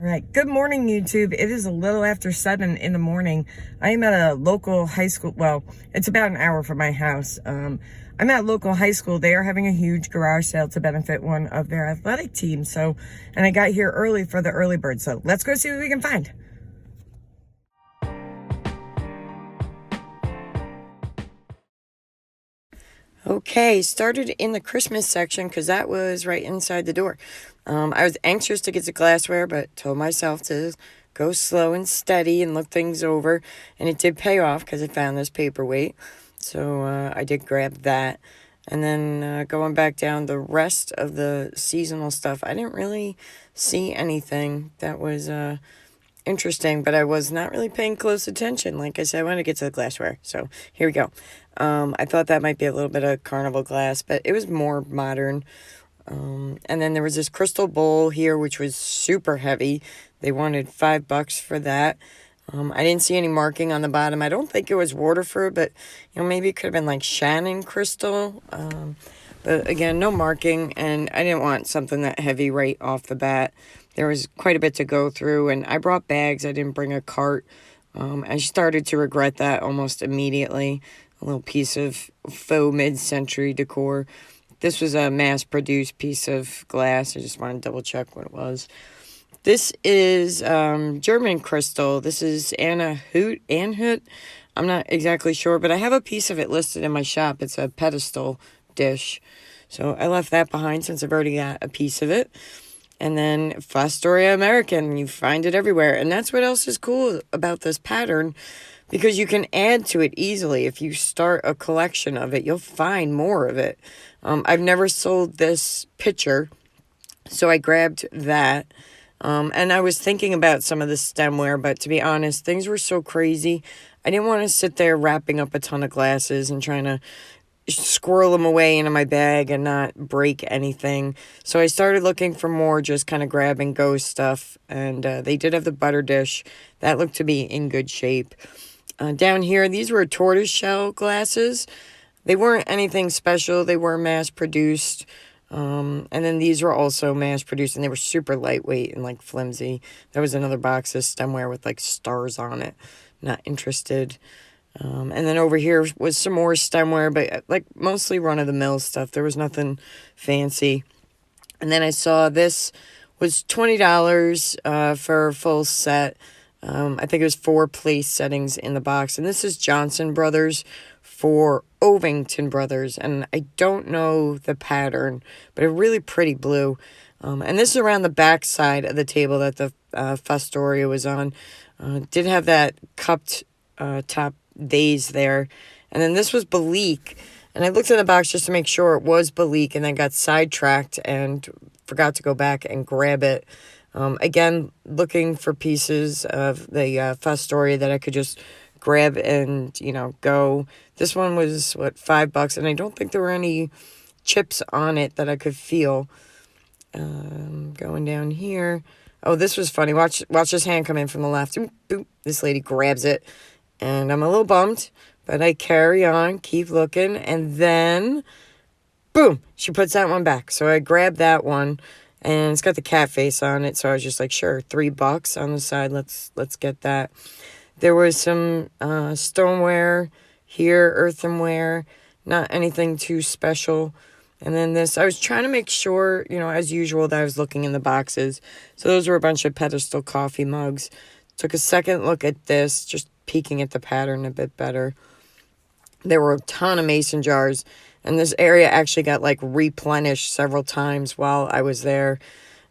All right, good morning, YouTube. It is a little after 7 in the morning. I am at a local high school. Well, it's about an hour from my house. I'm at a local high school. They are having a huge garage sale to benefit one of their athletic teams. And I got here early for the early bird. So let's go see what we can find. Okay, started in the Christmas section because that was right inside the door. I was anxious to get the glassware, but told myself to go slow and steady and look things over. And it did pay off because I found this paperweight. So I did grab that. And then going back down the rest of the seasonal stuff, I didn't really see anything that was interesting, but I was not really paying close attention. Like I said, I wanted to get to the glassware. So here we go. I thought that might be a little bit of carnival glass, but it was more modern. And then there was this crystal bowl here, which was super heavy. They wanted $5 for that. I didn't see any marking on the bottom. I don't think it was Waterford, but maybe it could have been like Shannon crystal. But again, no marking, and I didn't want something that heavy right off the bat. There was quite a bit to go through, and I brought bags. I didn't bring a cart. I started to regret that almost immediately. A little piece of faux mid-century decor. This was a mass-produced piece of glass. I just wanted to double-check what it was. This is German crystal. This is Anhut. I'm not exactly sure, but I have a piece of it listed in my shop. It's a pedestal dish. So I left that behind since I've already got a piece of it. And then Fostoria American, you find it everywhere. And that's what else is cool about this pattern, because you can add to it easily. If you start a collection of it, you'll find more of it. I've never sold this picture, so I grabbed that. And I was thinking about some of the stemware, but to be honest, things were so crazy. I didn't want to sit there wrapping up a ton of glasses and trying to squirrel them away into my bag and not break anything. So I started looking for more just kind of grab and go stuff. And they did have the butter dish. That looked to be in good shape. Down here, these were tortoiseshell glasses. They weren't anything special. They were mass-produced. And then these were also mass-produced, and they were super lightweight and, like, flimsy. There was another box of stemware with, like, stars on it. Not interested. And then over here was some more stemware, but, like, mostly run-of-the-mill stuff. There was nothing fancy. And then I saw this was $20 for a full set. I think it was 4 place settings in the box. And this is Johnson Brothers for Ovington Brothers. And I don't know the pattern, but a really pretty blue. And this is around the back side of the table that the Fostoria was on. Did have that cupped top vase there. And then this was Belique. And I looked in the box just to make sure it was Belique, and then got sidetracked and forgot to go back and grab it. Again, looking for pieces of the Fostoria that I could just grab and, go. This one was, $5, and I don't think there were any chips on it that I could feel. Going down here. Oh, this was funny. Watch this hand come in from the left. Boop, boop. This lady grabs it, and I'm a little bummed, but I carry on, keep looking, and then, boom, she puts that one back. So I grabbed that one. And it's got the cat face on it, so I was just like, sure, $3 on the side. Let's get that. There was some stoneware here, earthenware, not anything too special. And then this, I was trying to make sure, as usual, that I was looking in the boxes. So those were a bunch of pedestal coffee mugs. Took a second look at this, just peeking at the pattern a bit better. There were a ton of mason jars. And this area actually got, replenished several times while I was there.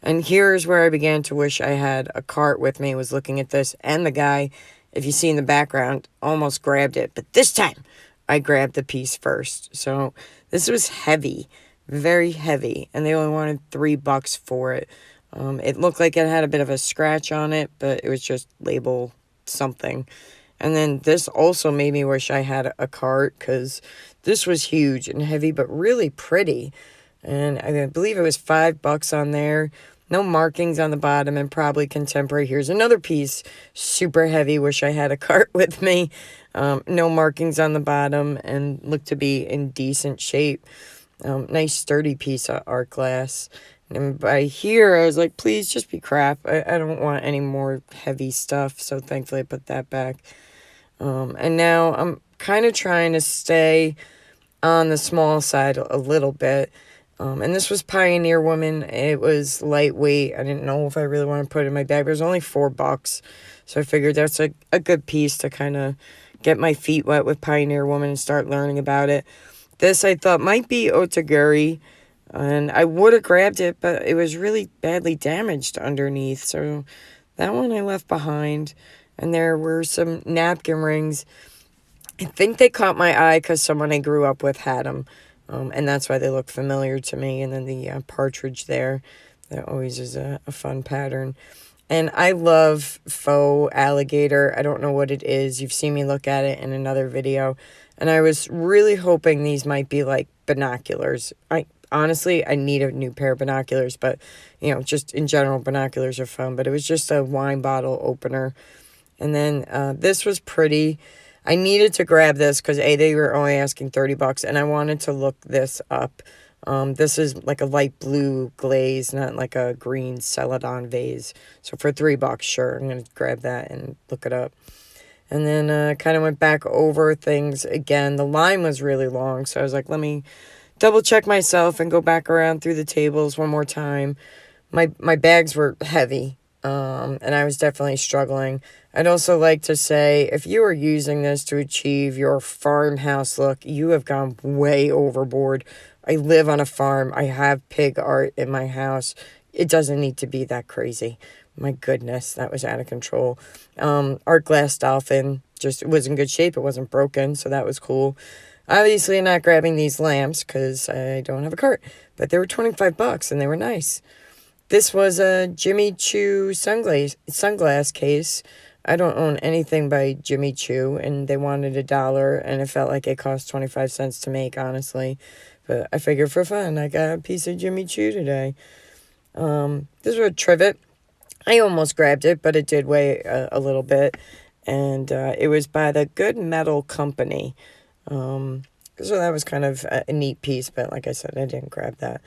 And here's where I began to wish I had a cart with me. I was looking at this. And the guy, if you see in the background, almost grabbed it. But this time, I grabbed the piece first. So this was heavy. Very heavy. And they only wanted $3 for it. It looked like it had a bit of a scratch on it, but it was just label something. And then this also made me wish I had a cart, because this was huge and heavy, but really pretty. And I believe it was $5 on there. No markings on the bottom, and probably contemporary. Here's another piece, super heavy. Wish I had a cart with me. No markings on the bottom, and looked to be in decent shape. Nice sturdy piece of art glass. And by here, I was like, please just be crap. I don't want any more heavy stuff. So thankfully I put that back. And now I'm kind of trying to stay on the small side a little bit. And this was Pioneer Woman. It was lightweight. I didn't know if I really want to put it in my bag, but it was only $4. So I figured that's a good piece to kind of get my feet wet with Pioneer Woman and start learning about it. This I thought might be Otaguri, and I would have grabbed it, but it was really badly damaged underneath. So that one I left behind. And there were some napkin rings. I think they caught my eye because someone I grew up with had them. And that's why they look familiar to me. And then the partridge there, that always is a fun pattern. And I love faux alligator. I don't know what it is. You've seen me look at it in another video. And I was really hoping these might be like binoculars. Honestly, I need a new pair of binoculars. But, you know, just in general, binoculars are fun. But it was just a wine bottle opener. And then this was pretty. I needed to grab this because, they were only asking $30, and I wanted to look this up. This is like a light blue glaze, not like a green Celadon vase. So for $3, sure, I'm going to grab that and look it up. And then kind of went back over things again. The line was really long, so I was like, let me double check myself and go back around through the tables one more time. My bags were heavy. And I was definitely struggling. I'd also like to say, if you are using this to achieve your farmhouse look, you have gone way overboard. I live on a farm. I have pig art in my house. It doesn't need to be that crazy. My goodness, that was out of control. Art glass dolphin just was in good shape. It wasn't broken, so that was cool. Obviously, I'm not grabbing these lamps because I don't have a cart, but they were $25 and they were nice. This was a Jimmy Choo sunglass case. I don't own anything by Jimmy Choo, and they wanted $1, and it felt like it cost 25 cents to make, honestly. But I figured for fun, I got a piece of Jimmy Choo today. This was a trivet. I almost grabbed it, but it did weigh a little bit, and it was by the Good Metal Company. So that was kind of a neat piece, but like I said, I didn't grab that.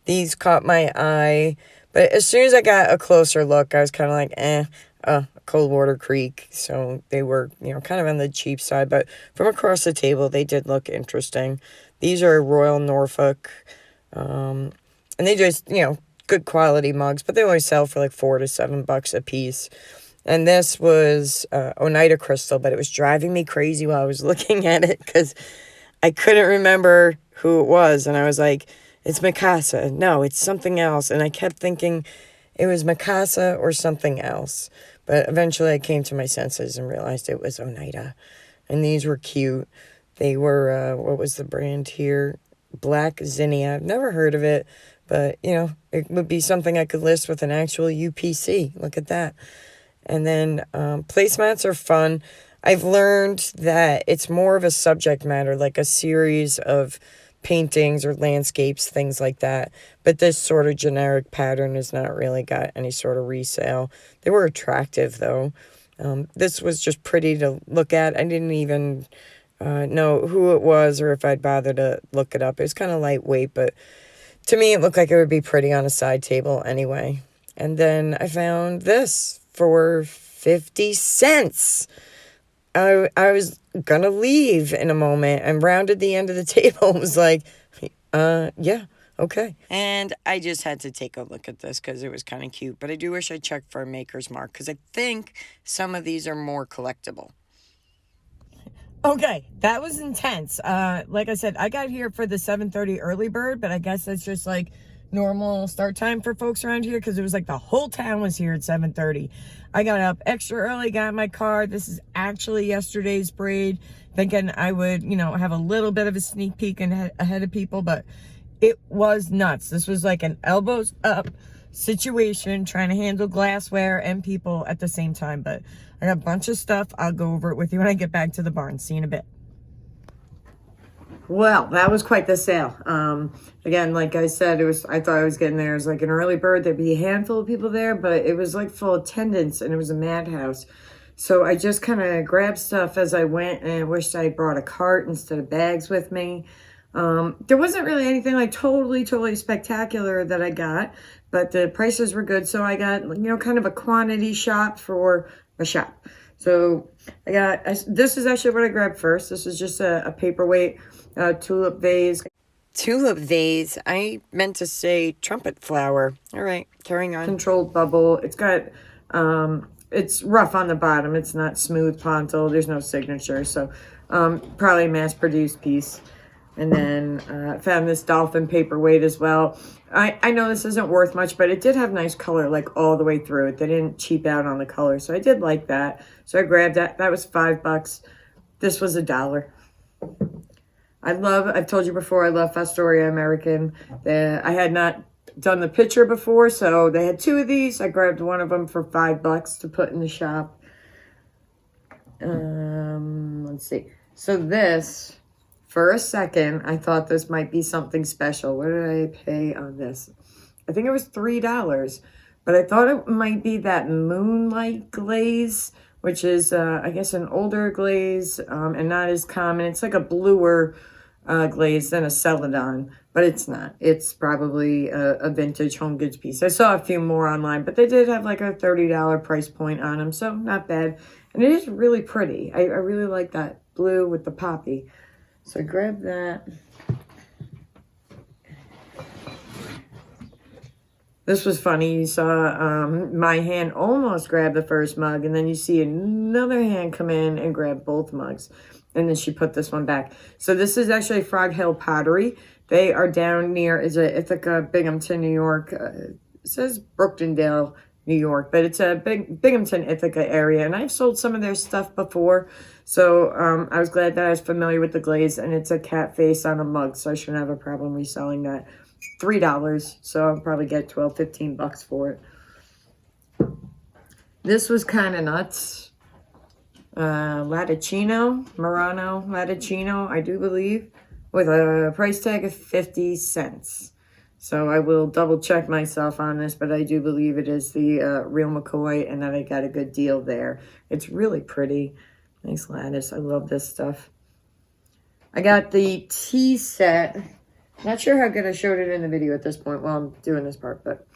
These caught my eye. But as soon as I got a closer look, I was kind of like, Coldwater Creek. So they were, kind of on the cheap side. But from across the table, they did look interesting. These are Royal Norfolk. And they just, good quality mugs. But they only sell for like $4 to $7 a piece. And this was Oneida Crystal. But it was driving me crazy while I was looking at it. Because I couldn't remember who it was. And I was like, it's Mikasa. No, it's something else. And I kept thinking it was Mikasa or something else. But eventually I came to my senses and realized it was Oneida. And these were cute. They were, what was the brand here? Black Zinnia. I've never heard of it. But, it would be something I could list with an actual UPC. Look at that. And then placemats are fun. I've learned that it's more of a subject matter, like a series of paintings or landscapes, things like that. But this sort of generic pattern has not really got any sort of resale. They were attractive, though. This was just pretty to look at. I didn't even know who it was or if I'd bother to look it up. It was kind of lightweight, but to me it looked like it would be pretty on a side table anyway. And then I found this for 50 cents. I was gonna leave in a moment and rounded the end of the table and was like, yeah, okay. And I just had to take a look at this because it was kind of cute. But I do wish I checked for a maker's mark because I think some of these are more collectible. Okay, that was intense. Like I said, I got here for the 7:30 early bird, but I guess that's just like normal start time for folks around here because it was like the whole town was here at 7:30. I got up extra early, got in my car. This is actually yesterday's braid, thinking I would, have a little bit of a sneak peek ahead of people, but it was nuts. This was like an elbows up situation, trying to handle glassware and people at the same time. But I got a bunch of stuff. I'll go over it with you when I get back to the barn. See you in a bit. Well, that was quite the sale. Again, like I said, I thought I was getting there as like an early bird. There'd be a handful of people there, but it was like full attendance and it was a madhouse. So I just kind of grabbed stuff as I went, and I wished I brought a cart instead of bags with me. There wasn't really anything like totally spectacular that I got, but the prices were good. So I got, you know, kind of a quantity shop for a shop. So this is actually what I grabbed first. This is just a paperweight tulip vase. Tulip vase. I meant to say trumpet flower. All right, carrying on. Controlled bubble. It's got, it's rough on the bottom. It's not smooth pontil. There's no signature. So probably a mass-produced piece. And then found this dolphin paperweight as well. I know this isn't worth much, but it did have nice color like all the way through it. They didn't cheap out on the color. So I did like that. So I grabbed that. That was $5. This was $1. I've told you before, I love Fostoria American. I had not done the picture before, so they had 2 of these. I grabbed one of them for $5 to put in the shop. Let's see. So this, for a second, I thought this might be something special. What did I pay on this? I think it was $3, but I thought it might be that Moonlight glaze, which is, I guess, an older glaze and not as common. It's like a bluer glaze than a Celadon, but it's not. It's probably a vintage home goods piece. I saw a few more online, but they did have like a $30 price point on them, so not bad. And it is really pretty. I really like that blue with the poppy. So I grabbed that. This was funny. You saw my hand almost grab the first mug, and then you see another hand come in and grab both mugs. And then she put this one back. So this is actually Frog Hill Pottery. They are down near, it's like a Binghamton, New York. It says Brooktondale, New York, but it's a Binghamton, Ithaca area. And I've sold some of their stuff before. So I was glad that I was familiar with the glaze, and it's a cat face on a mug. So I shouldn't have a problem reselling that. $3. So I'll probably get 12, 15 bucks for it. This was kind of nuts. Murano Latticino, I do believe, with a price tag of 50 cents. So I will double check myself on this, but I do believe it is the real McCoy, and that I got a good deal there. It's really pretty. Nice lattice. I love this stuff. I got the tea set. Not sure how good I showed it in the video at this point while I'm doing this part, but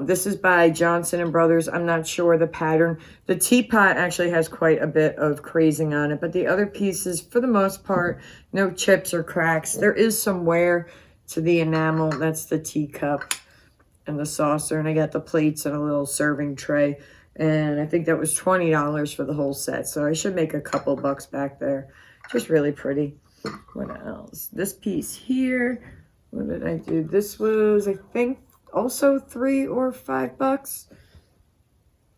this is by Johnson & Brothers. I'm not sure the pattern. The teapot actually has quite a bit of crazing on it, but the other pieces, for the most part, no chips or cracks. There is some wear to the enamel. That's the teacup and the saucer, and I got the plates and a little serving tray, and I think that was $20 for the whole set, so I should make a couple bucks back there. Just really pretty. What else? This piece here, what did I do? This was, I think, also $3 or $5.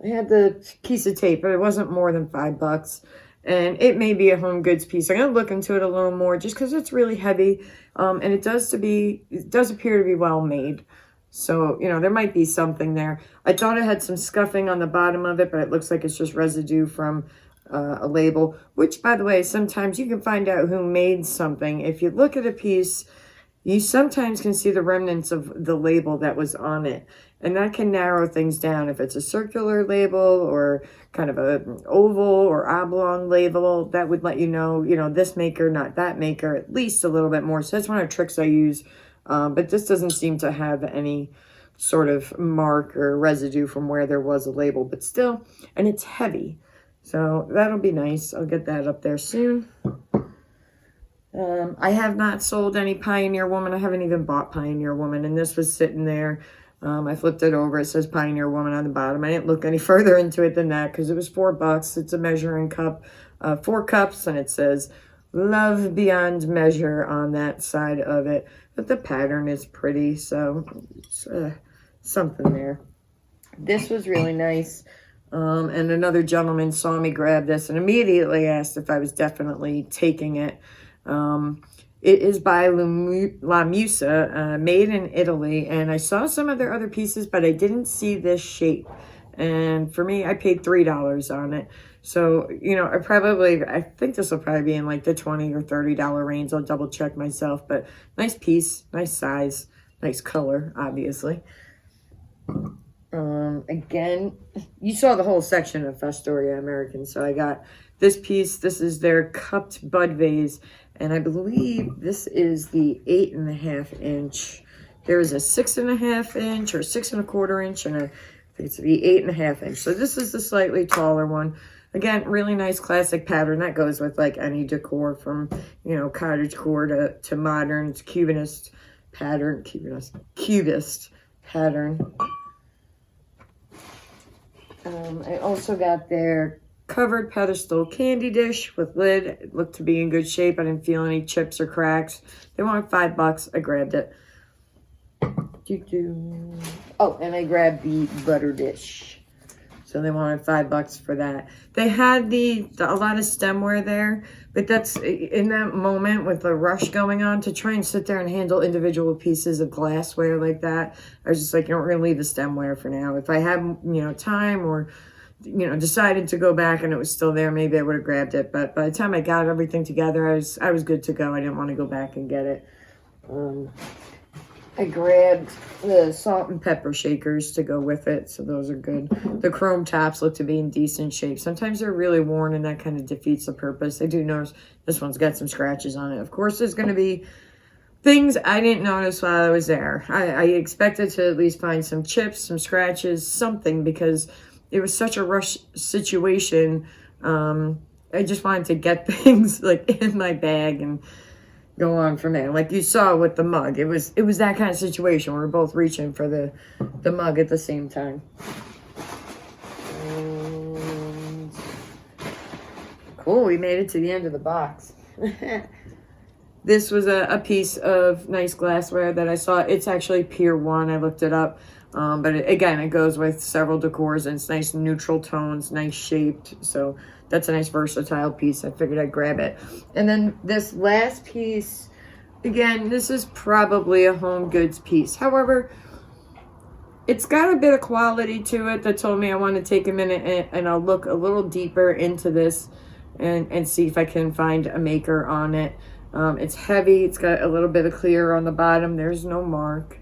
I had the piece of tape, but it wasn't more than $5. And it may be a home goods piece. I'm gonna look into it a little more just because it's really heavy. And it does appear to be well made. So, you know, there might be something there. I thought it had some scuffing on the bottom of it, but it looks like it's just residue from a label, which, by the way, sometimes you can find out who made something. If you look at a piece, you sometimes can see the remnants of the label that was on it. And that can narrow things down. If it's a circular label or kind of an oval or oblong label, that would let you know, this maker, not that maker, at least a little bit more. So that's one of the tricks I use. But this doesn't seem to have any sort of mark or residue from where there was a label. But still, and it's heavy. So that'll be nice. I'll get that up there soon. I have not sold any Pioneer Woman. I haven't even bought Pioneer Woman, and this was sitting there. I flipped it over. It says Pioneer Woman on the bottom. I didn't look any further into it than that because it was $4. It's a measuring cup, 4 cups, and it says Love Beyond Measure on that side of it. But the pattern is pretty, so it's something there. This was really nice. And another gentleman saw me grab this and immediately asked if I was definitely taking it. It is by La Musa, made in Italy, and I saw some of their other pieces, but I didn't see this shape. And for me, I paid $3 on it. So, I think this will probably be in like the $20 or $30 range. I'll double check myself, but nice piece, nice size, nice color, obviously. Again, you saw the whole section of Fostoria American, so I got this piece. This is their cupped bud vase, And I believe this is the 8.5 inch. There's a 6.5 inch or 6.25 inch, and I think it's the 8.5 inch. So this is the slightly taller one. Again, really nice classic pattern that goes with like any decor, from, you know, cottage core to modern to cubist pattern. Cubist pattern. I also got their covered pedestal candy dish with lid. It looked to be in good shape. I didn't feel any chips or cracks. They wanted $5. I grabbed it. Oh, and I grabbed the butter dish. So they wanted $5 for that. They had a lot of stemware there, but that's in that moment with the rush going on, to try and sit there and handle individual pieces of glassware like that. I was just like, you know, we're gonna leave the stemware for now. If I had, you know, time, or, you know, decided to go back and it was still there, maybe I would have grabbed it. But by the time I got everything together, I was good to go. I didn't want to go back and get it. I grabbed the salt and pepper shakers to go with it, so those are good. The chrome tops look to be in decent shape. Sometimes they're really worn, and that kind of defeats the purpose. I do notice this one's got some scratches on it. Of course, there's going to be things I didn't notice while I was there. I expected to at least find some chips, some scratches, something, because it was such a rush situation. I just wanted to get things like in my bag and go on from there. Like you saw with the mug, it was that kind of situation. We were both reaching for the mug at the same time. And cool, we made it to the end of the box. This was a piece of nice glassware that I saw. It's actually Pier 1. I looked it up. But again, it goes with several decors, and it's nice neutral tones, nice shaped. So that's a nice versatile piece. I figured I'd grab it. And then this last piece, again, this is probably a home goods piece. However, it's got a bit of quality to it that told me I want to take a minute and I'll look a little deeper into this and see if I can find a maker on it. It's heavy. It's got a little bit of clear on the bottom. There's no mark.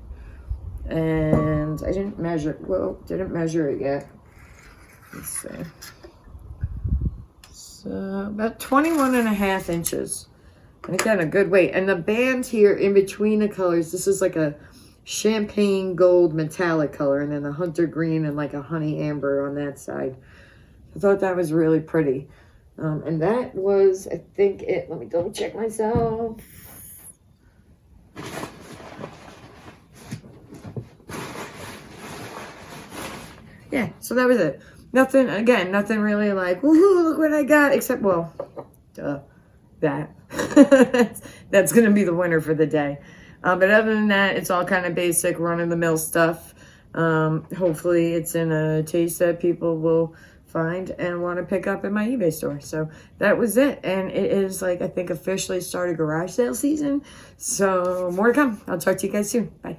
And I didn't measure it yet. Let's see. So about 21.5 inches. And again, a good weight. And the band here in between the colors, this is like a champagne gold metallic color, and then the hunter green and like a honey amber on that side. I thought that was really pretty. And that was, I think let me double check myself. Yeah, so that was it. Nothing really like, woohoo, look what I got, except, well, that. That's going to be the winner for the day. But other than that, it's all kind of basic, run-of-the-mill stuff. Hopefully it's in a taste that people will find and want to pick up in my eBay store. So that was it. And it is, like, I think officially started garage sale season. So more to come. I'll talk to you guys soon. Bye.